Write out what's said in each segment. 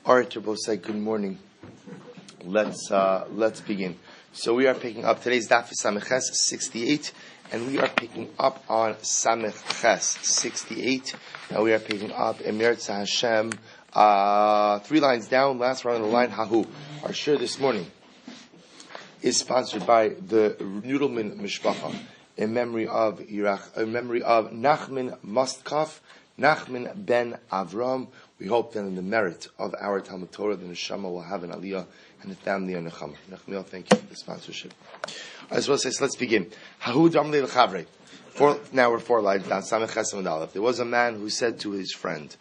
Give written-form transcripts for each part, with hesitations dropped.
All right, Rabbi say good morning. Let's begin. So we are picking up today's daf is Samech Ches 68, and we are picking up on Samech Ches 68. Now we are picking up Emir Tzah Hashem, 3 lines down, last round of the line. Hahu. Our shir this morning is sponsored by the Nudelman Mishpacha in memory of Nachman Mostkov, Nachman ben Avram. We hope that in the merit of our Talmud Torah, the Neshama will have an Aliyah and the family on Nechama. Nachmiel, thank you for the sponsorship. As well as let's begin. Hahu Damli L'Chavre. Now we're 4 lines down. Samech Ches Amud Aleph. There was a man who said to his friend,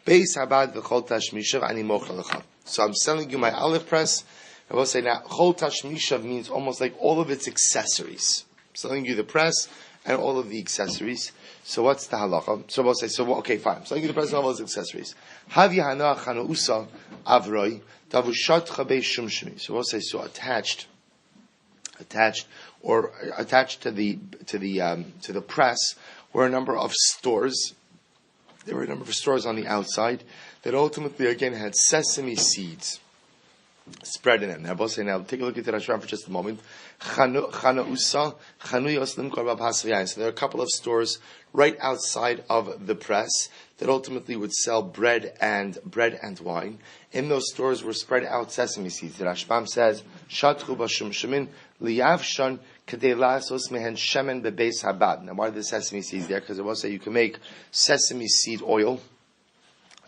Beis Habad v'chol tashmishav ani mochel lecha. So I'm selling you my olive press. I will say now, chol tashmishav means almost like all of its accessories. I'm selling you the press and all of the accessories. So what's the halacha? So we'll say, okay, fine. I'm selling you the press and all those accessories. Havi hana chanousa avroi davushat chabei shumshmi. So we'll say, so attached to the press were a number of stores. There were a number of stores on the outside that ultimately again had sesame seeds spread in them. Now, now take a look at the Rashba for just a moment. So there are a couple of stores right outside of the press that ultimately would sell bread and wine. In those stores were spread out sesame seeds. The Rashbam says, "Shatchu b'shum shemin liyavshan kadei la'asos mehen shemen bebeis habad." Now, why are the sesame seeds there? Because it will say you can make sesame seed oil.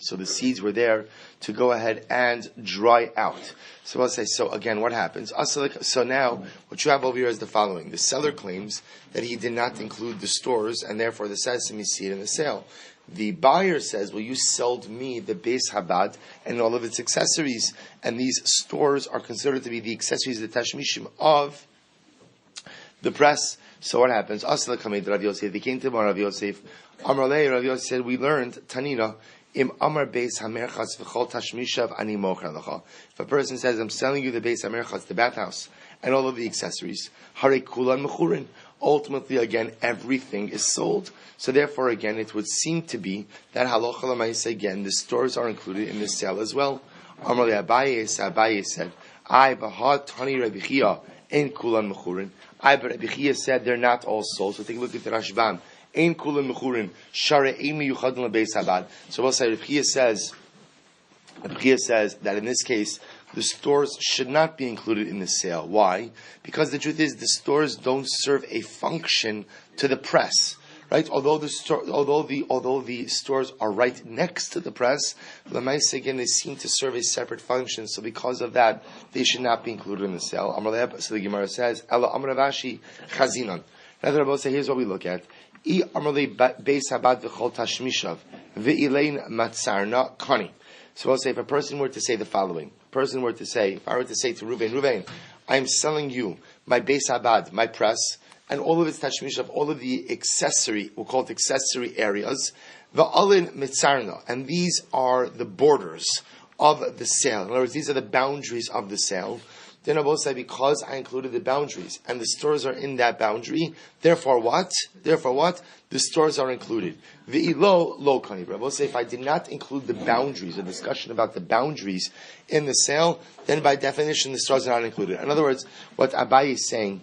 So the seeds were there to go ahead and dry out. So I'll say, so again, what happens? So now, what you have over here is the following. The seller claims that he did not include the stores and therefore the sesame seed in the sale. The buyer says, well, you sold me the Beis Habad and all of its accessories, and these stores are considered to be the accessories, the tashmishim of the press. So what happens? They came to Rav Yosef. Rav Yosef said, we learned, Tanina, Im Amar Beis Hamerchas v'chol tashmishav ani mocher lecha. If a person says, I'm selling you the Beis Hamerchas, the bathhouse, and all of the accessories, Hare kulan mechurin. Ultimately, again, everything is sold. So therefore, again, it would seem to be that halacha l'maisa, again, the stores are included in the sale as well. Amar le Abaye said, I b'ha tani Rabbi Chia ein kulan mechurin. But Rabbi Chia said they're not all sold. So take a look at the Rashbam. Ein kulan mechurin share emi yuchadin lebeis habad. So we'll say Rabbi Chia says that in this case the stores should not be included in the sale. Why? Because the truth is the stores don't serve a function to the press, right? Although the stores are right next to the press, l'maisa again they seem to serve a separate function. So because of that, they should not be included in the sale. So the Gemara says, Ela Amar Ravashi chazinon. Rather, Rabbi say, here's what we look at. I Amarle Beis Habad v'chol tashmishav v'ilein matzarna kani. So I'll say, if a person were to say the following, if I were to say to Ruvain, I'm selling you my Beis Habad, my press, and all of its tashmishav, all of the accessory, we'll call it accessory areas, v'alin mitzarna, and these are the borders of the sale. In other words, these are the boundaries of the sale. Then I will say, because I included the boundaries and the stores are in that boundary, therefore what? The stores are included. Ve'ilo lo kani. I will say, if I did not include the boundaries, a discussion about the boundaries in the sale, then by definition the stores are not included. In other words, what Abaye is saying,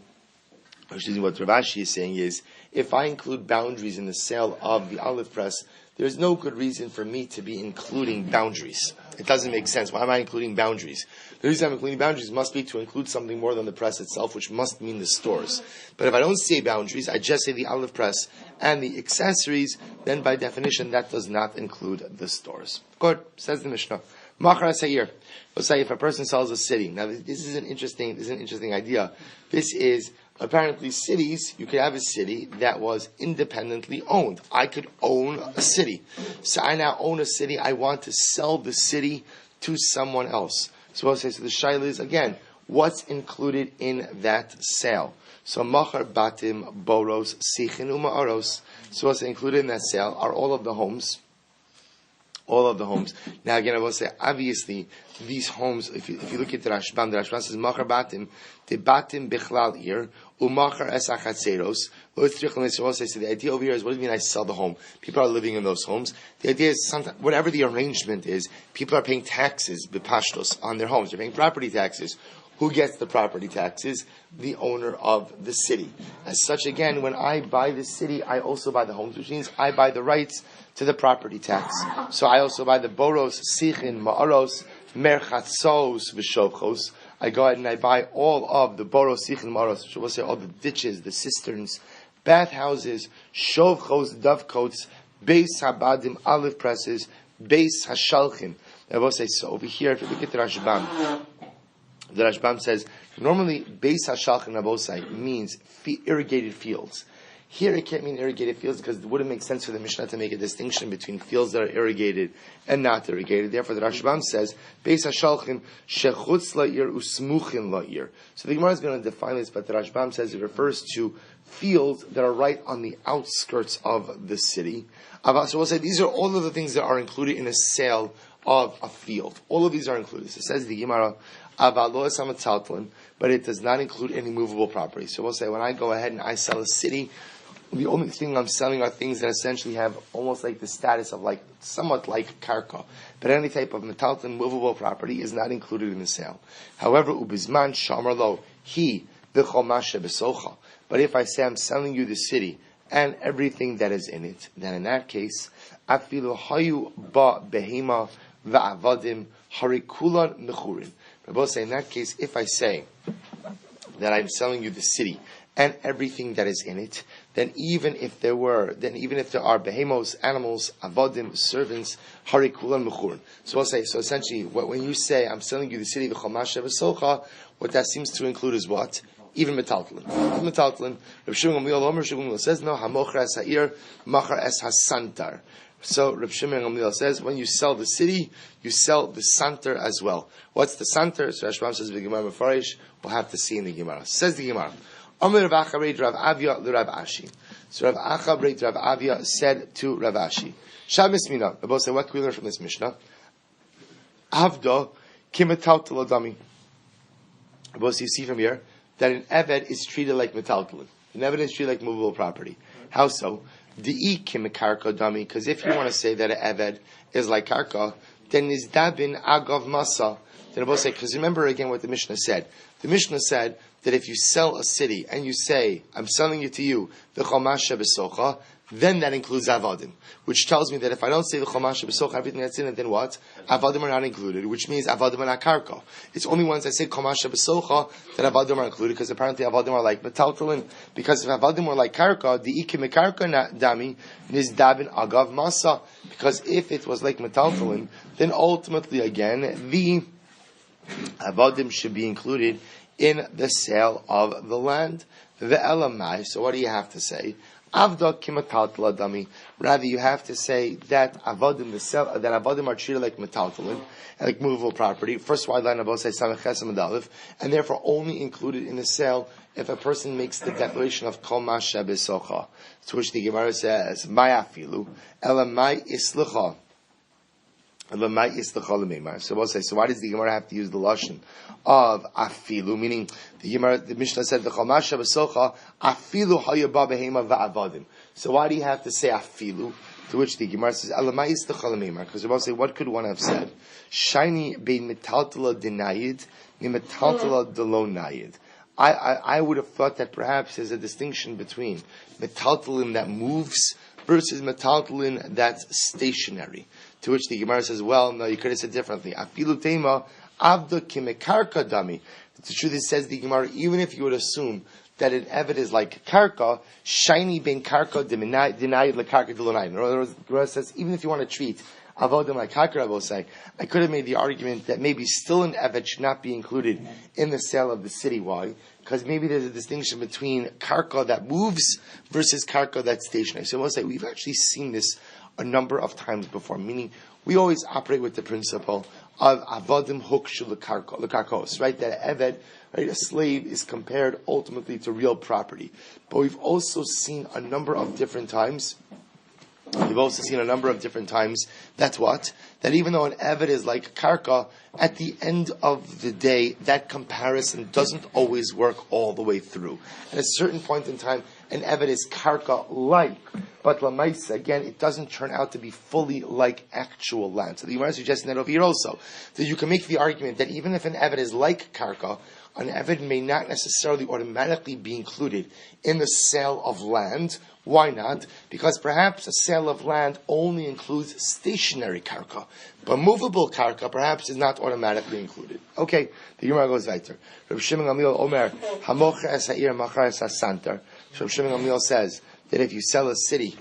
what Ravashi is saying is, if I include boundaries in the sale of the olive press, there's no good reason for me to be including boundaries. It doesn't make sense. Why am I including boundaries? The reason I'm including boundaries must be to include something more than the press itself, which must mean the stores. But if I don't say boundaries, I just say the olive press and the accessories, then by definition that does not include the stores. Good, says the Mishnah. Machar Sayir. Let's say if a person sells a city. Now this is an interesting idea. This is apparently cities, you could have a city that was independently owned. I could own a city. So I now own a city. I want to sell the city to someone else. So I'll say, so the shaila is, again, what's included in that sale? So machar batim, boros, sichin, uma'aros. So what's included in that sale are all of the homes, All of the homes. Now again, I will say, obviously, these homes, if you look at the Rashbam says, Machar batim, the batim bichlal ir, umachar es achatzeros, so the idea over here is, what do you mean I sell the home? People are living in those homes. The idea is, whatever the arrangement is, people are paying taxes, bepashtos, on their homes. They're paying property taxes. Who gets the property taxes? The owner of the city. As such, again, when I buy the city, I also buy the homes, which means I buy the rights to the property tax. So I also buy the boros, sichin, ma'aros, merchatzos, v'shovchos. I go ahead and I buy all of the boros, sichin, ma'aros, which will say all the ditches, the cisterns, bathhouses, shovchos, dovecoats, beis habadim, olive presses, beis hashalchim. I will say, so over here, if you look at the Rashbam says, normally, beis hashalchim nabosai means irrigated fields. Here it can't mean irrigated fields because it wouldn't make sense for the Mishnah to make a distinction between fields that are irrigated and not irrigated. Therefore, the Rashbam says, Beis HaShalchim shechutz la'ir usmuchin la'ir. So the Gemara is going to define this, but the Rashbam says it refers to fields that are right on the outskirts of the city. So we'll say these are all of the things that are included in a sale of a field. All of these are included. So it says the Gemara, but it does not include any movable property. So we'll say when I go ahead and I sell a city, the only thing I'm selling are things that essentially have almost like the status of like, somewhat like karka. But any type of metalton movable property is not included in the sale. However, ubizman shamar lo, he, v'chol mashe besocha. But if I say I'm selling you the city and everything that is in it, then in that case, afilu hayu ba behema va'avadim harikulan mechurin. Rabbi say in that case, if I say that I'm selling you the city and everything that is in it, then even if there are behemos, animals, avodim, servants, harikulan mechurin. So I'll say, so essentially, when you say I'm selling you the city, v'chomasha v'socha, what that seems to include is what? Even metaltlin. Metaltlin. Rabbi Shmuel says no. Hamocher es ha'ir, machar es hasantar. So Rabbi Shimon Gamliel says, when you sell the city, you sell the santar as well. What's the santar? So Rashbam says, "V'gemara mefarish." We'll have to see in the Gemara. Says the Gemara, Amar Rav Acha reid Rav Avia l'Rav Ashi. So Rav Acha reid Rav Avia said to Rav Ashi, Shabbos mina. Rabbi say, what can we learn from this Mishnah? Avda kimetaltel adami. Rabbi, you see from here that an eved is treated like metaltel. An eved is treated like movable property. How so? Di'i kimekarka dami. Because if you want to say that an eved is like karka, then is dabin agav masa. Then Rabbi say, because remember again what the Mishnah said. The Mishnah said that if you sell a city and you say, I'm selling it to you, the chomasha b'socha, then that includes avadim, which tells me that if I don't say the chomasha b'socha, everything that's in it, then what? Avadim are not included, which means avadim are not karka. It's only once I say chomasha b'socha that avadim are included, because apparently avadim are like metaltalin. Because if avadim were like karka, the ikim karka dami nizdabin agav masa. Because if it was like metaltalin, then ultimately again the avadim should be included in the sale of the land. The elamai. So what do you have to say? Avda kimataltal adami. Rather, you have to say that avadim are treated like metaltalin, like movable property. First wide line above say samech medalif, and therefore only included in the sale if a person makes the declaration of kol masha besocha. To which the Gemara says, "Mayafilu elamai islucha." So we'll say, so why does the Gemara have to use the lashon of afilu? Meaning, the Mishnah said the chomasha b'socha afilu hayaba behema va'avadim. So why do you have to say afilu? To which the Gemara says alamai istachalamimar. Because we'll say, what could one have said? Shiny bein metaltala denayid mi metaltala delo nayid. I would have thought that perhaps there's a distinction between metaltalin that moves versus metaltalin that's stationary. To which the Gemara says, well, no, you could have said differently. Afilu tema avda kimekarka dami. The truth is, says the Gemara, even if you would assume that an eved is like karka, shiny ben karka denied lekarka delonai. In other words, the Gemara says, even if you want to treat avodim like karka, I will say, I could have made the argument that maybe still an eved should not be included in the sale of the city. Why? Because maybe there's a distinction between karka that moves versus karka that's stationary. So I will say, we've actually seen this a number of times before, meaning we always operate with the principle of avodim hukshu lekarkos, right? That eved, right, a slave is compared ultimately to real property. But we've also seen a number of different times We've also seen a number of different times that even though an Eved is like Karka, at the end of the day, that comparison doesn't always work all the way through. At a certain point in time, an Eved is Karka-like, but Lamaisa, again, it doesn't turn out to be fully like actual land. So the Gemara is suggesting that over here also, that you can make the argument that even if an Eved is like Karka, an Eved may not necessarily automatically be included in the sale of land. Why not? Because perhaps a sale of land only includes stationary karka, but movable karka perhaps is not automatically included. Okay, the Gemara goes weiter. Rabbi Shimon Omer, Hamocha es ha'ir machar es ha'santar. Rabbi Shimon Gamliel says that if you sell a city,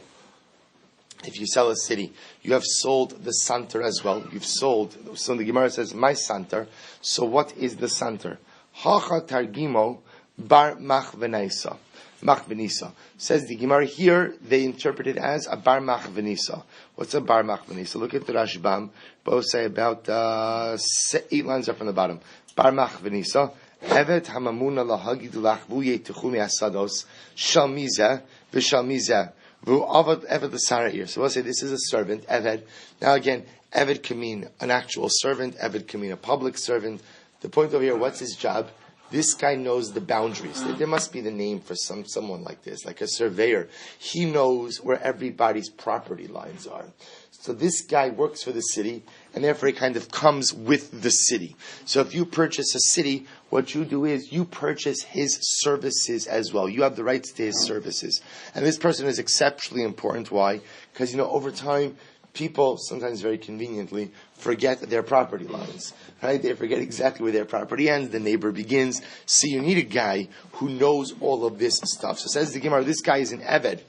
you have sold the santar as well. So the Gemara says, my santar. So what is the santar? Hacha targimo bar machvenaisa. Machvenisa. Says the Gemara here, they interpret it as a bar machvenisa. What's a bar machvenisa? Look at the Rashbam. Both say about 8 lines up from the bottom. Bar machvenisa. Evet hamamuna lahagid lachvuye techumi asados shalmize v'shalmize v'avad evet l'sara'ir. So we'll say this is a servant, Evet. Now again, Evet can mean an actual servant. Evet can mean a public servant. The point over here, what's his job? This guy knows the boundaries. There must be the name for someone like this, like a surveyor. He knows where everybody's property lines are. So this guy works for the city, and therefore he kind of comes with the city. So if you purchase a city, what you do is you purchase his services as well. You have the rights to his services. And this person is exceptionally important. Why? Because, over time, people, sometimes very conveniently, forget their property lines. Right? They forget exactly where their property ends, the neighbor begins. So you need a guy who knows all of this stuff. So says the Gemara, this guy is an Eved.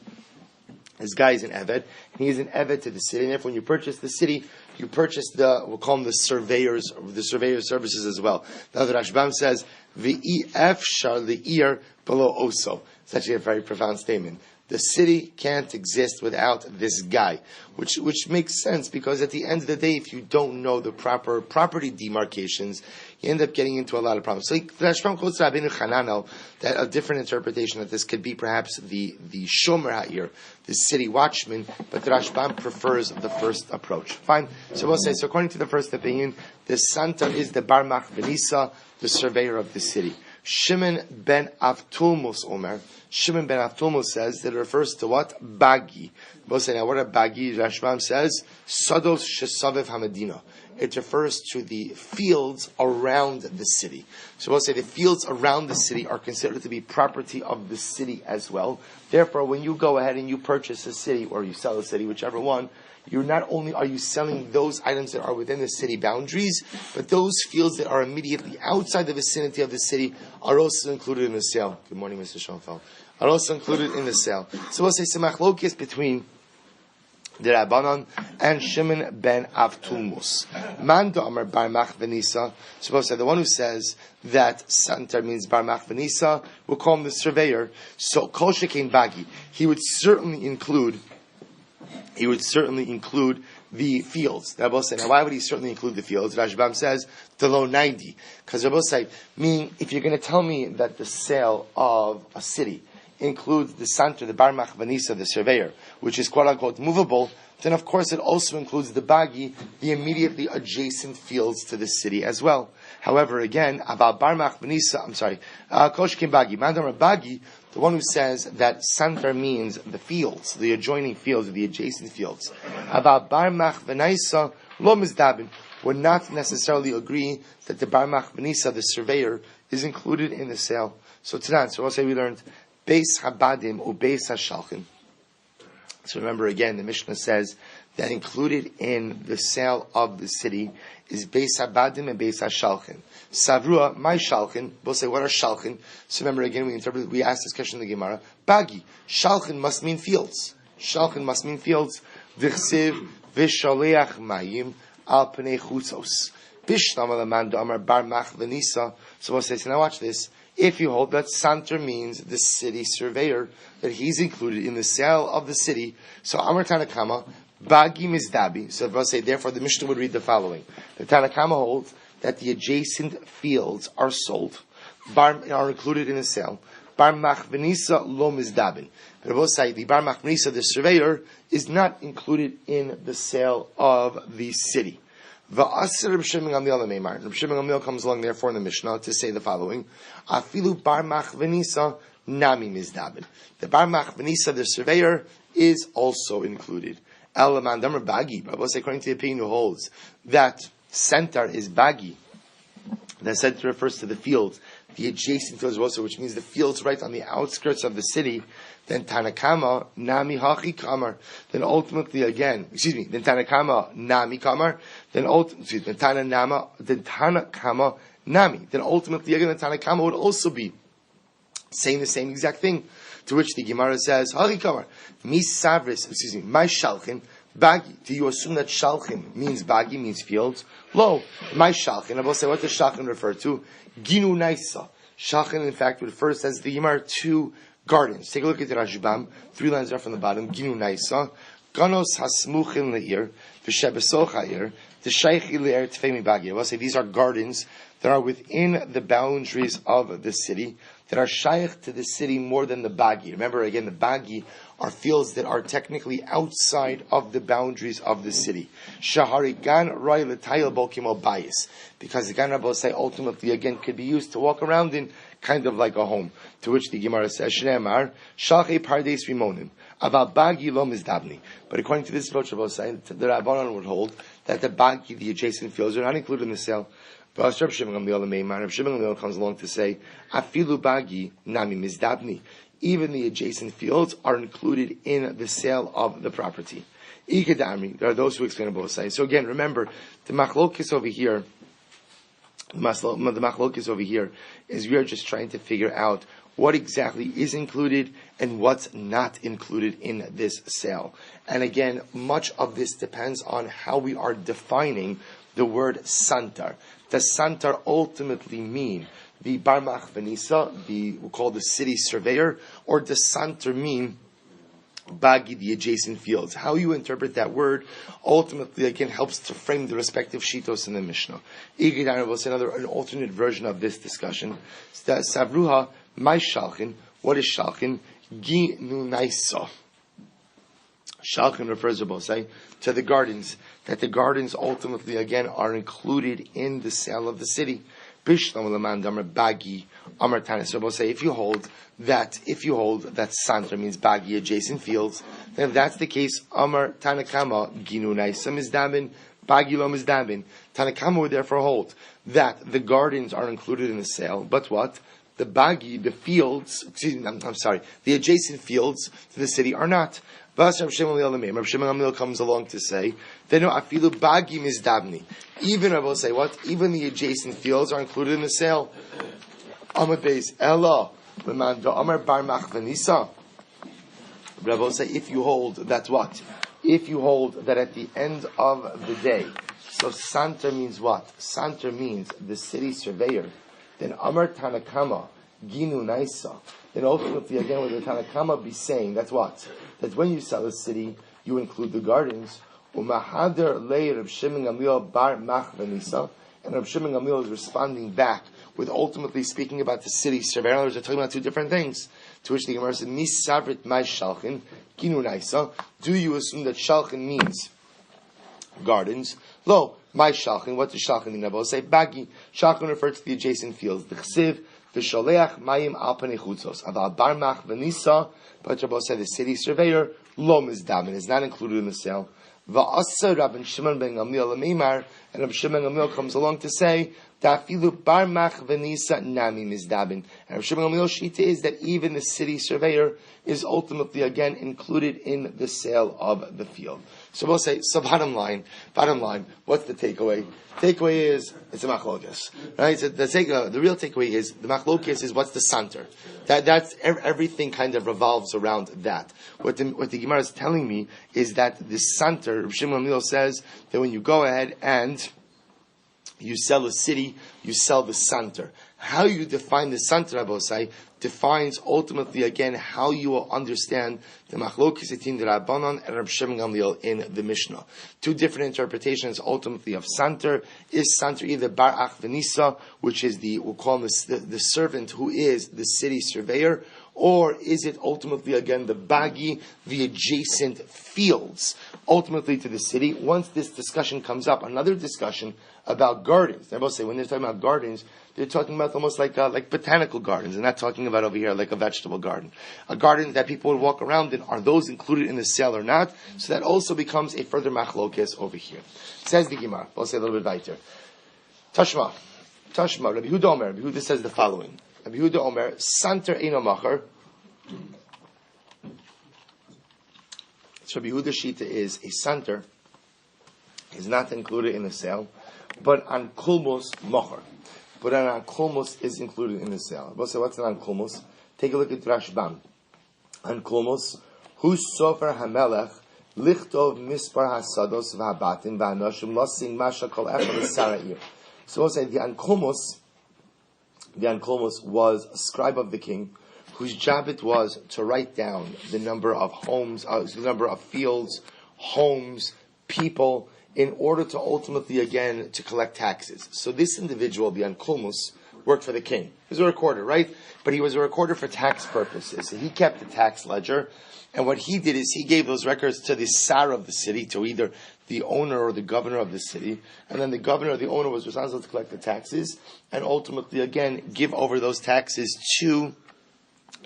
This guy is an Eved, and he is an Eved to the city. And therefore, when you purchase the city, you purchase we'll call them the surveyor services as well. Now the Rashbam says, V'ef shar le'ir below oso. It's actually a very profound statement. The city can't exist without this guy, which makes sense, because at the end of the day, if you don't know the proper property demarcations, you end up getting into a lot of problems. So the Rashbam quotes Rabbeinu Chananel that a different interpretation that this could be perhaps the Shomer Ha'ir, the city watchman, but the Rashbam prefers the first approach. Fine. So we'll say, so according to the first opinion, the Santa is the Bar Machvenisa, the surveyor of the city. Shimon ben Avtulmus Omer. Shimon ben Avtulmus says that it refers to what? Bagi. We'll say, now what a bagi? Rashbam says, Sados shesavev hamadina. It refers to the fields around the city. So we'll say the fields around the city are considered to be property of the city as well. Therefore, when you go ahead and you purchase a city, or you sell a city, whichever one, you're not only are you selling those items that are within the city boundaries, but those fields that are immediately outside the vicinity of the city are also included in the sale. Good morning, Mr. Schoenfeld. Are also included in the sale. So we'll say semachlokis between the Rabbanon and Shimon ben Avtulmus. Man do'amar bar machvenisa. So we'll say the one who says that santar means bar machvenisa, we'll call him the surveyor. So kol shekein bagi, he would certainly include the fields. The Rabbi say, now why would he certainly include the fields? Rashbam says, the low 90. Because Rabbi say, meaning, if you're going to tell me that the sale of a city includes the santar, the bar machvanisa, the surveyor, which is quote unquote movable, then of course it also includes the bagi, the immediately adjacent fields to the city as well. However, again, about bar machvanisa, koshkin bagi, mandamar bagi, the one who says that santar means the fields, the adjoining fields, or the adjacent fields. About bar machvanisa, lo mizdabin, would not necessarily agree that the bar machvanisa, the surveyor, is included in the sale. So tonight, so we'll say we learned Beis Habadim or Beis Hashalchin. So remember again, the Mishnah says that included in the sale of the city is Beis Habadim and Beis Hashalchin. Savrua, my Shalchin, we'll say what are Shalchin? So remember again, we asked this question in the Gemara. Bagi, Shalchin must mean fields. Shalchin must mean fields. V'chsiv v'shaleach mayim al pnei chutzos. V'shnam alaman do'amar bar machvenisa. So we'll say, so now watch this. If you hold that santar means the city surveyor, that he's included in the sale of the city, so Amar Tanakama, Bagi Mizdabi, so we'll say, therefore the Mishnah would read the following. The Tanakama holds that the adjacent fields are sold, are included in the sale. Bar Machvenisa lo mizdabin. But both say the Bar Machvenisa, the surveyor, is not included in the sale of the city. Va'asir Reb Shimon Gamliel Meimar. Reb Shimon Gamliel comes along therefore in the Mishnah to say the following: Afilu Bar Machvenisa nami mizdabin. The Bar Machvenisa, the surveyor, is also included. Elaman Damar Bagi. But both say according to the opinion who holds that center is Bagi. The center refers to the fields, the adjacent fields also, which means the fields right on the outskirts of the city. Then Tanakama Nami Hachi Kamar. Then ultimately again, then Tanakama Nami Kamar. Then Tanakama Nami. Then ultimately again the Tanakama would also be saying the same exact thing. To which the Gemara says, Hachi Kamar, Mi Savris, my Shalchin. Bagi. Do you assume that Shalchin means Bagi, means fields? Lo, my Shalchin. I will say, what does Shalchin refer to? Ginu Naisa. Shalchin, in fact, refers, as the Gemara, to gardens. Take a look at the Rashbam. 3 lines are from the bottom. Ginu Naisa. Ganos Hasmuchin Le'ir. V'Shebesoch Ha'ir. T'Shaychi Le'ir Tfemi Bagi. I will say, these are gardens that are within the boundaries of the city, that are shaykh to the city more than the Bagi. Remember, again, the Bagi are fields that are technically outside of the boundaries of the city. Shahari gan roy l'tayil bolkimo bayis. Because the gan Rabbi say ultimately again could be used to walk around in, kind of like a home. To which the Gemara says, Shneimar, Shalchei pardes rimonim, aval Bagi lo mizdabni. But according to this approach, Rabbi say, the Rabbanan would hold that the Bagi, the adjacent fields, are not included in the sale. But Rabbi Shimon Gamliel comes along to say, Afilu Bagi nami mizdabni. Even the adjacent fields are included in the sale of the property. There are those who explain on both sides. So again, remember, the machlokis over here, is we are just trying to figure out what exactly is included and what's not included in this sale. And again, much of this depends on how we are defining the word santar. Does santar ultimately mean the Bar Machvenisa, we'll call the city surveyor, or does santar mean Bagi, the adjacent fields? How you interpret that word ultimately again helps to frame the respective shitos in the Mishnah. Igidana will say an alternate version of this discussion. Savruha, my shalchin. What is shalchin? Ginunaisa. Shalchin refers to the gardens, that the gardens ultimately again are included in the sale of the city. Bagi Amar Tana. So we'll say if you hold that Santra means Bagi, adjacent fields, then if that's the case, Amar Tanakama Ginu Naisa Mizdabin, Bagi Lo Mizdabin. Tanakama would therefore hold that the gardens are included in the sale, but what? The Bagi, the fields, the adjacent fields to the city are not. Basra Rav Shmuel comes along to say, afilu Bagi mizdabni. Even I will say what? Even the adjacent fields are included in the sale. Amad Beis Ella Lemanda Amar Bar Machvenisa. Rabbi will say if you hold that's what? If you hold that at the end of the day, so Santa means what? Santa means the city surveyor. Then Amar Tanakama Ginu Naisa. Then ultimately again would the Tanakama be saying that's what? That when you sell a city, you include the gardens. Umahader lei Reb Shimon Gamliel bar Machvenisa, and Reb Shimon Gamliel is responding back with ultimately speaking about the city surveyor. In other words, they're talking about two different things. To which the Gemara says, "Misavrit my shalchin ginu naisa." Do you assume that shalchin means gardens? Lo, my shalchin. What does shalchin mean? I will say bagi. Shalchin refers to the adjacent fields. The chsiv, the sholeach mayim al panei chutzos. Aval bar Machvenisa. But Rabbi said the city surveyor lo mizdabin is not included in the sale. Va'asa Rabbi Shimon ben Gamliel Meimar, and Rabbi Shimon ben Gamliel comes along to say Dafilu bar Machvenisa nami mizdabin. And Rabbi Shimon ben Gamliel's shita is that even the city surveyor is ultimately again included in the sale of the field. So we'll say, so bottom line, what's the takeaway? Takeaway is it's a machlokes, right? So the real takeaway is the machlokes is what's the santer. That's everything kind of revolves around that. What the Gemara is telling me is that the santer, Rabbi Shimon ben Gamliel says that when you go ahead and you sell a city, you sell the santer. How you define the Santer Abosai defines ultimately again how you will understand the Machlokes between the Rabbanon and Reb Shimon Gamliel in the Mishnah. Two different interpretations ultimately of Santer. Is Santer either Bar Ach Venisa, which is we'll call him the servant who is the city surveyor, or is it ultimately again the bagi, the adjacent fields, ultimately to the city? Once this discussion comes up, another discussion about gardens. They both say when they're talking about gardens, they're talking about almost like botanical gardens. They're not talking about over here like a vegetable garden. A garden that people would walk around in, are those included in the sale or not? So that also becomes a further machlokes over here. Says the Gemara. We'll say a little bit weiter. Tashma, Rabbi Yehuda Omer. Rabbi Yehuda says the following. Rabbi Yehuda Omer, Santer Eino Macher. So Rabbi Yehuda Shita is a Santer is not included in the sale, but on Kulmos Macher. But an Kulmos is included in the sale. So what's an Kulmos? Take a look at Rashbam. An Kulmos, Hu Sofer Hamelech, Lichtov Mispar Hasados V'Habatim V'Anoshim Losing Masha Kol Echad Sara'ir. So we'll say the Ankolmos was a scribe of the king, whose job it was to write down the number of homes, the number of fields, homes, people, in order to ultimately, again, to collect taxes. So this individual, the Ankolmos, worked for the king. He was a recorder, right? But he was a recorder for tax purposes. So he kept the tax ledger. And what he did is he gave those records to the Sar of the city, to either the owner or the governor of the city. And then the governor or the owner was responsible to collect the taxes and ultimately, again, give over those taxes to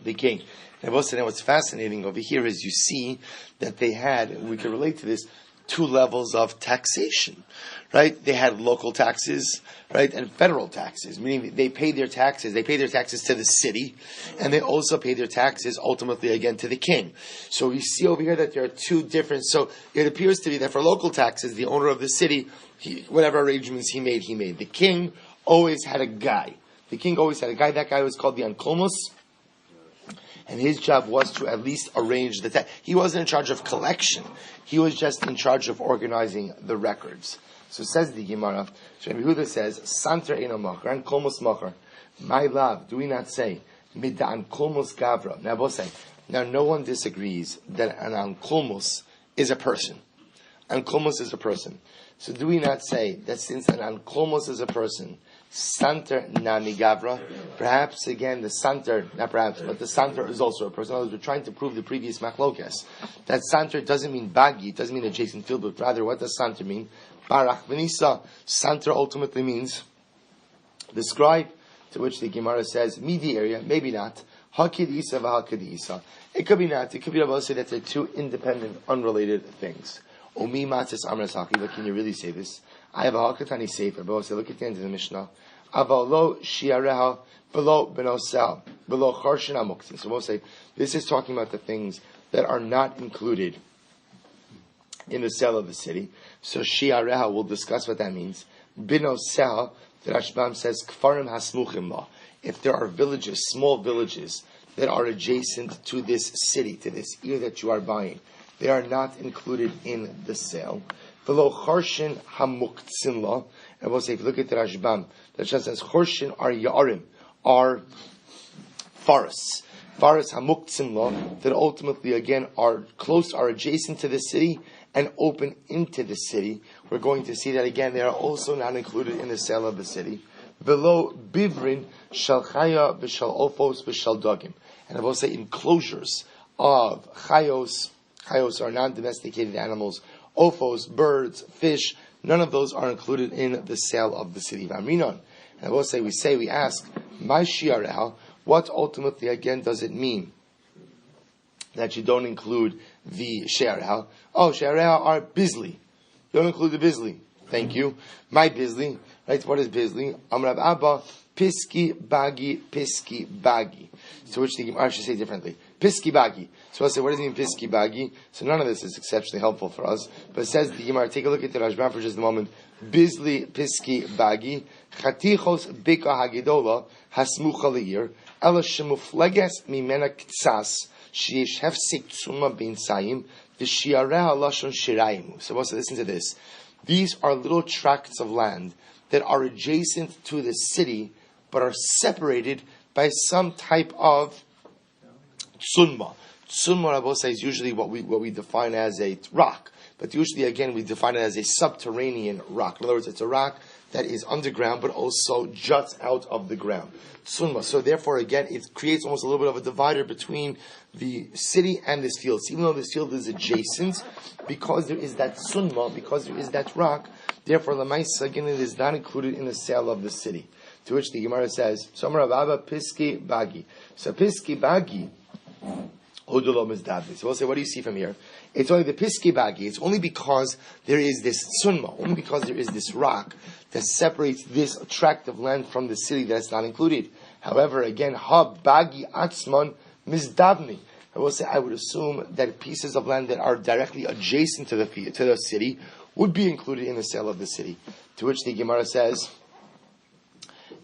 the king. And what's fascinating over here is you see that they had, and we can relate to this, two levels of taxation, right? They had local taxes, right, and federal taxes, meaning they paid their taxes. They paid their taxes to the city, and they also paid their taxes ultimately again to the king. So we see over here that there are two different. So it appears to be that for local taxes, the owner of the city, whatever arrangements he made. The king always had a guy. That guy was called the Ankolmos. And his job was to at least arrange the tax. He wasn't in charge of collection. He was just in charge of organizing the records. So says the Gemara, Rabbi Yehuda says, Santer Eino Macher, and Kolmos Macher. My love, do we not say, Mid'an Kolmos Gavra? Now both say, now no one disagrees that an Ankolmos is a person. Ankolmos is a person. So do we not say that since an Ankolmos is a person, Santer Nami Gavra, perhaps again the Santer, not perhaps, but the Santer is also a person. In other words, we're trying to prove the previous Machlokes. That Santer doesn't mean Bagi, it doesn't mean adjacent field, but rather what does Santer mean? Barach Venisa. Santer ultimately means the scribe, to which the Gemara says, Midi area, maybe not. Hakid Isa v'Hakid Isa. It could be not. It could be able to say that they're two independent, unrelated things. Omi matzis amras haki, but can you really say this? I have a hakatani sefer, but also look at the end of the Mishnah. Avalo shiareha below benosel below charshin amuktin. So we'll say this is talking about the things that are not included in the sale of the city. So shiareha, we'll discuss what that means. Benosel, the Rashbam says kfarim hasmuchim la. If there are villages, small villages that are adjacent to this city, to this ear that you are buying, they are not included in the sale. Below Chorshin Hamuktzin Law, and we'll say, if you look at the Rashbam, the Rashbam says Chorshin are Yarim, are forests. Forests Hamuktzin Law, that ultimately again are close, are adjacent to the city and open into the city. We're going to see that again, they are also not included in the sale of the city. Below Bivrin, Shalchaya, Vishal Ofos, Vishal Dogim. And I will say enclosures of Chayos. Chayos are non-domesticated animals. Ophos, birds, fish, none of those are included in the sale of the city of Amrinon. And I will say, we ask, my shiareh, what ultimately again does it mean that you don't include the shiareh? Oh, shiareh are bizli. You don't include the bizli. Thank you. My bizli, right? What is bizli? Amrav Abba, piski bagi. To which the Gemara should say differently. Piski bagi. So I'll say, what does it mean, piski bagi? So none of this is exceptionally helpful for us. But it says the Gemara, take a look at the Rashbam for just a moment. Bizli piski bagi, chatichos bika hagidola, hasmucha leir, ela shemufleges mimena ktsas, sheyesh hefsik tsuma bin sayim, v'shiareha lashon shiraimu. So we'll say, listen to this. These are little tracts of land that are adjacent to the city but are separated by some type of tsunma. Tsunma, Rabbi says, is usually what we define as a rock, but usually again we define it as a subterranean rock. In other words, it's a rock that is underground, but also juts out of the ground. Tsunma. So therefore, again, it creates almost a little bit of a divider between the city and this field. So even though this field is adjacent, because there is that tsunma, because there is that rock, therefore, Lamaisa, again, it is not included in the sale of the city. To which the Gemara says, Somar Bava Piski Bagi. So Piski Bagi, so we'll say, what do you see from here? It's only the Piski Bagi. It's only because there is this tsunma, only because there is this rock that separates this tract of land from the city that's not included. However, again, Ha Bagi Atzman Mizdavni. I will say, I would assume that pieces of land that are directly adjacent to the city would be included in the sale of the city. To which the Gemara says,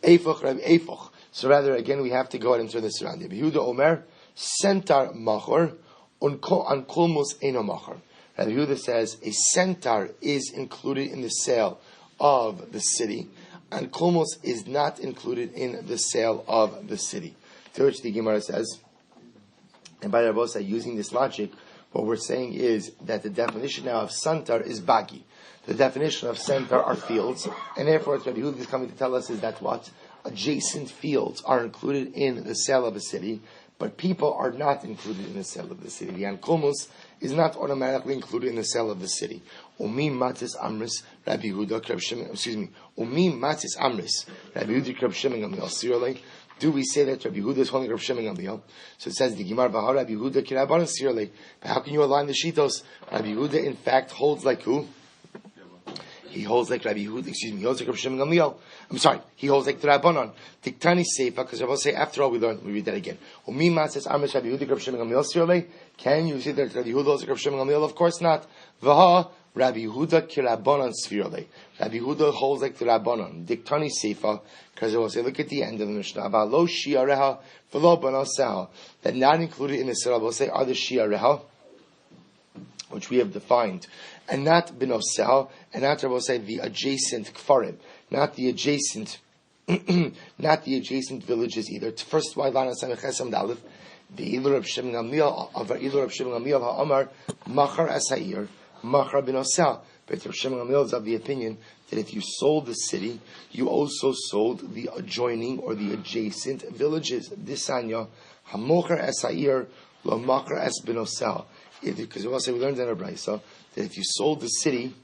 Eifoch Rabbi Eifoch. So rather, again, we have to go ahead and turn this around. Yehuda Omer, Sentar Machor, on Kolmos Eno Machor. Rabbi Yehuda says, a centaur is included in the sale of the city, and Kolmos is not included in the sale of the city. To which the Gemara says, and by Rabbi Bosa, using this logic, what we're saying is that the definition now of centaur is bagi. The definition of centaur are fields, and therefore what Rabbi Yehuda is coming to tell us is that what? Adjacent fields are included in the sale of a city, but people are not included in the sale of the city. The Ankomos is not automatically included in the sale of the city. Umi matis amris Rabbi Yehuda Krab Shimon. Umi matis amris Rabbi Yehuda Krab Shimon Gamliel. Sirlei. Do we say that Rabbi Yehuda is holding Krab Shimon Gamliel? So it says the Gemara Bahar Rabbi Yehuda Kiraban Sirlei. But how can you align the shitos? Rabbi Yehuda in fact holds like who? He holds like Rabbi Yehuda. He holds like Rabbi Shimon Gamliel. I'm sorry. He holds like the Rabbanon. Diktani Seifa, because Rabbi say after all we read that again. Umi matzes Amish Rabbi Yehuda Rabbi Shimon Gamliel Sirlei. Can you say that Rabbi Yehuda holds like Rabbi Shimon Gamliel? Of course not. Vaha Rabbi Yehuda Kirabanon Sirlei. Rabbi Yehuda holds like the Rabbanon. Diktani Seifa, because Rabbi say look at the end of the Mishnah. Lo Shiareha V'lo Banaseha. That not included in the Sirah will say are the Shiareha, which we have defined, and not binosel, and not I will say the adjacent kfarim, not the adjacent villages either. First, why lana samechesam dalif the ilu Reb Shimon Gamliel of ilu Reb Shimon Gamliel ha'amar machar asair machar binosel. But Reb Shimon Gamliel is of the opinion that if you sold the city, you also sold the adjoining or the adjacent villages. Disanya hamochar asair lo machar as binosel. Because we learned in our Brisa that if you sold the city,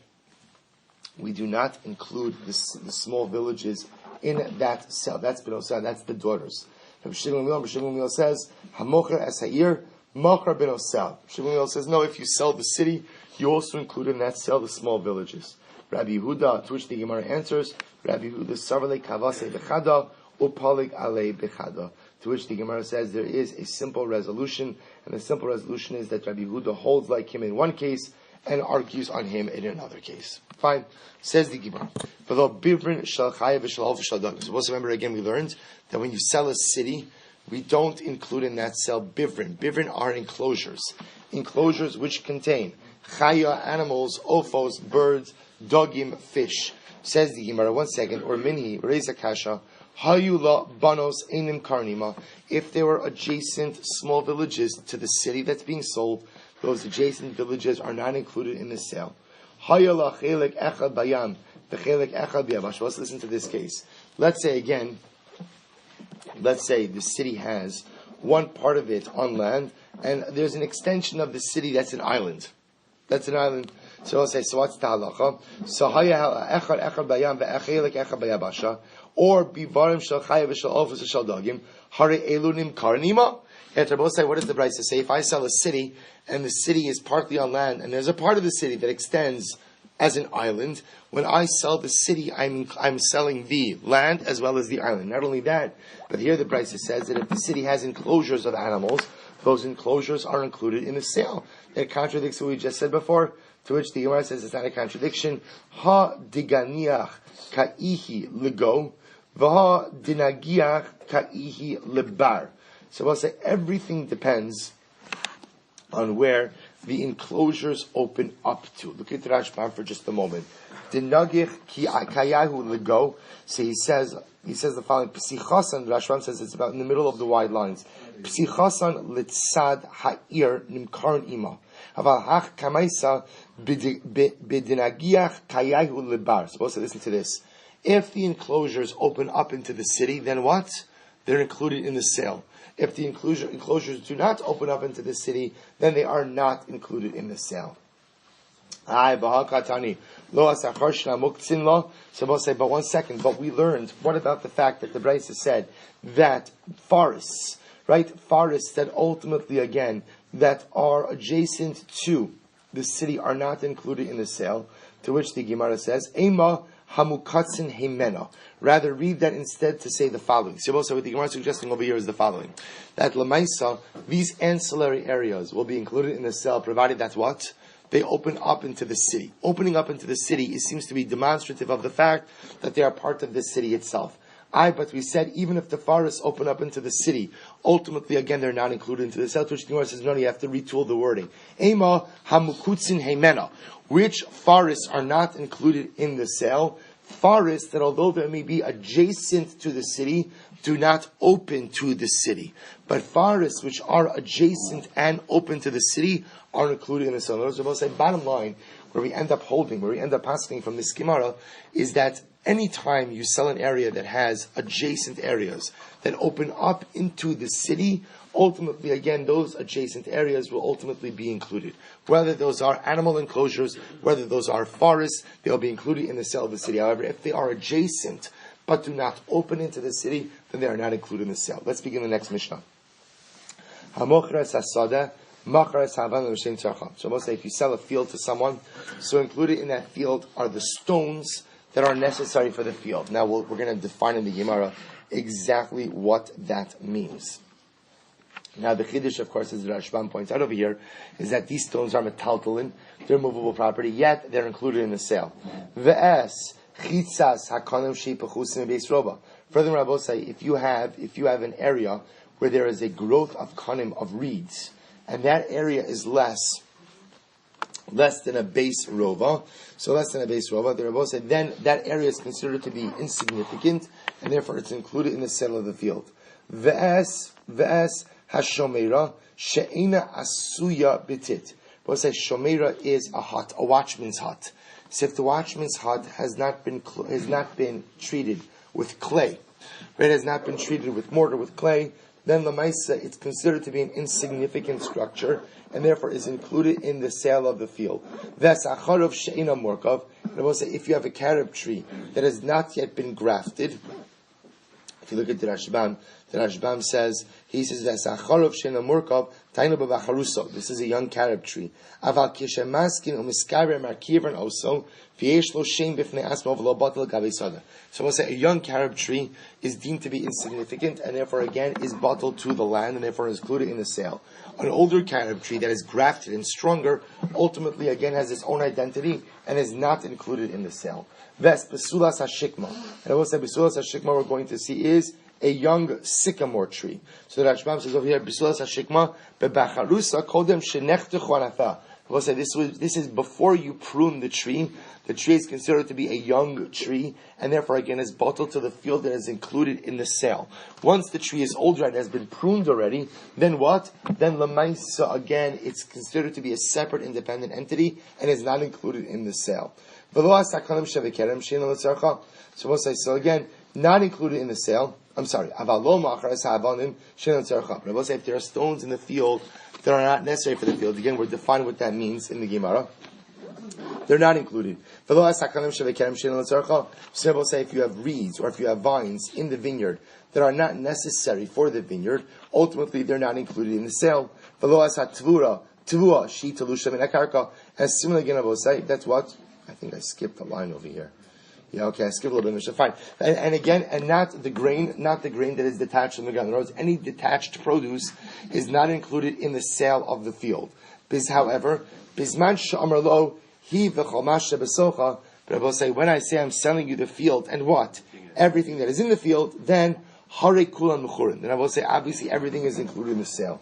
we do not include the small villages in that sale. That's Benosa, that's the daughters. Rabbi Shimon Gamliel says, Hamocher Esair, Mocher Benosa. Rabbi Shimon Gamliel says, no, if you sell the city, you also include in that sale the small villages. Rabbi Yehuda, to which the Gemara answers, Rabbi Yehuda Sarvale Kavase Bechada, Upalig Ale Bechada. To which the Gemara says there is a simple resolution, and the simple resolution is that Rabbi Yehuda holds like him in one case and argues on him in another case. Fine. Says the Gemara. So remember again we learned that when you sell a city, we don't include in that sale bivrin. Bivrin are enclosures. Enclosures which contain chaya, animals, ophos, birds, dogim, fish. Says the Gemara, one second, or minhi, reza kasha, hayula banos enim karnima. If there were adjacent small villages to the city that's being sold, those adjacent villages are not included in the sale. Hayula chelek echad bayam, v'chelek echad biyabash. Let's listen to this case. Let's say the city has one part of it on land, and there's an extension of the city that's an island. That's an island. So I'll say, so what's the halacha? So echad bayam ve'echelek echad bayabasha, or bivarim shel chaya v'shel ofus shel dagim, hare elunim karnima. And to both say, what does the Brisa say? If I sell a city, and the city is partly on land, and there's a part of the city that extends as an island, when I sell the city, I'm selling the land as well as the island. Not only that, but here the Brisa says that if the city has enclosures of animals, those enclosures are included in the sale. That contradicts what we just said before, to which the Gemara says it's not a contradiction. Ha diganiach ka'ihi lego, v'ha dinagiach ka'ihi lebar. So we'll say everything depends on where the enclosures open up to. Look at the Rashbam for just a moment. Dinagich ki akayahu lego. So he says the following. Psichasan, Rashbam says it's about in the middle of the wide lines. Psichasan litzad ha'ir nimkaran ima. Aval hach kamaisa bidinagiach kayahu lebar. Supposed to listen to this. If the enclosures open up into the city, then what? They're included in the sale. If the enclosures do not open up into the city, then they are not included in the sale. So we'll say, but 1 second, but we learned, what about the fact that the Brisa said that forests, right? Forests that ultimately, again, that are adjacent to the city are not included in the sale, to which the Gemara says, Ema hamukatzin heimena. Rather, read that instead to say the following. So what the Gemara is suggesting over here is the following. That Lamaisa, these ancillary areas will be included in the sale, provided that what? They open up into the city. Opening up into the city seems to be demonstrative of the fact that they are part of the city itself. But we said, even if the forests open up into the city, ultimately, again, they're not included into the sale, to which the Gemara says, no, you have to retool the wording. Ema hamukutzin heimena. Which forests are not included in the sale? Forests that, although they may be adjacent to the city, do not open to the city. But forests which are adjacent and open to the city are included in the sale. In other words, bottom line, where we end up passing from this Gemara, is that anytime you sell an area that has adjacent areas that open up into the city, ultimately, again, those adjacent areas will ultimately be included. Whether those are animal enclosures, whether those are forests, they'll be included in the sale of the city. However, if they are adjacent but do not open into the city, then they are not included in the sale. Let's begin the next Mishnah. So we'll say if you sell a field to someone, so included in that field are the stones that are necessary for the field. Now we're going to define in the Gemara exactly what that means. Now the Chiddush, of course, as the Rashbam points out over here, is that these stones are metaltalin, they're movable property, yet they're included in the sale. Ve'es chitzas hakanim sheipachusim beis roba. Furthermore, I will say, if you have an area where there is a growth of kanim, of reeds, and that area is less than a base rova, the Rabbi said, then that area is considered to be insignificant, and therefore it's included in the sale of the field. Ve'es hashomera she'ena asuya bitit. Rabbi says shomera is a hut, a watchman's hut. So if the watchman's hut has not been treated with clay, right, has not been treated with mortar, with clay, then Lamaisa, it's considered to be an insignificant structure, and therefore is included in the sale of the field. That's acharov she'ina morkov. And I will say, if you have a carob tree that has not yet been grafted, if you look at the Rashbam says, he says, that's acharov she'ina morkov, tainu b'vacharuso. This is a young carob tree. Aval kishemaskin umiskaber markivern also, v'yesh lo shem b'fnei asma v'lo batel gavi sada. So we'll say a young carob tree is deemed to be insignificant, and therefore again is bottled to the land, and therefore is included in the sale. An older carob tree that is grafted and stronger, ultimately again has its own identity, and is not included in the sale. Ves besulas hashikma. And I will say besulas hashikma we're going to see is a young sycamore tree. So the Rashbam says over here, besulas hashikma bebacharusa kodem shenechtechu anafa. We'll say this is before you prune the tree. The tree is considered to be a young tree, and therefore again is bottled to the field that is included in the sale. Once the tree is older and has been pruned already, then what? Then Lamaisa, again, it's considered to be a separate independent entity and is not included in the sale. So we'll say, so again, not included in the sale. I'm sorry. I will say if there are stones in the field that are not necessary for the field, again, we're defining what that means in the Gemara. They're not included. So we'll say if you have reeds or if you have vines in the vineyard that are not necessary for the vineyard, ultimately they're not included in the sale. And similarly again, I will say, that's what? I think I skipped a line over here. Yeah, okay, I skipped a little bit, fine. And again, and not the grain that is detached from the ground. In other words, any detached produce is not included in the sale of the field. However, bisman sh'amar lo hi v'chomash shebesocha. But I will say, when I say I'm selling you the field and what? Everything that is in the field, then hare kulan mechurin. Then I will say, obviously, everything is included in the sale.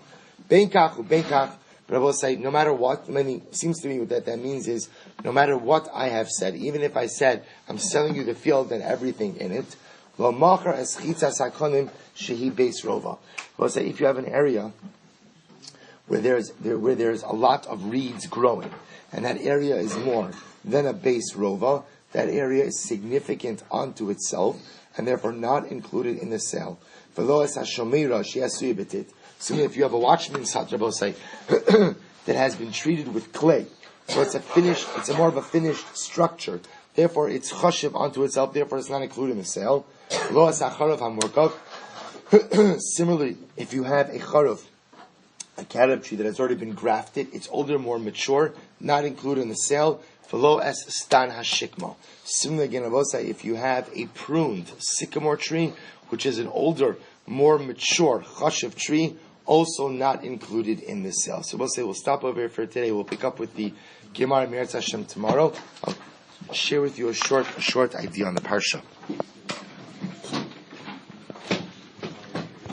Ben kach. But I will say, no matter what, seems to me that means is, no matter what I have said, even if I said, I'm selling you the field and everything in it, lo machar es chitzas hakonim shehi beis rova. I will say, if you have an area where there's a lot of reeds growing, and that area is more than a base rova, that area is significant unto itself, and therefore not included in the sale. So if you have a watchman's hut, that has been treated with clay, so it's a more of a finished structure, therefore it's chashiv unto itself, therefore it's not included in the sale. Similarly, if you have a charov, a carob tree that has already been grafted, it's older, more mature, not included in the sale. Similarly, again, I will say, if you have a pruned sycamore tree, which is an older, more mature chashiv tree, also not included in the sale. So we'll say we'll stop over here for today. We'll pick up with the Gemara Meretz Hashem tomorrow. I'll share with you a short idea on the parsha.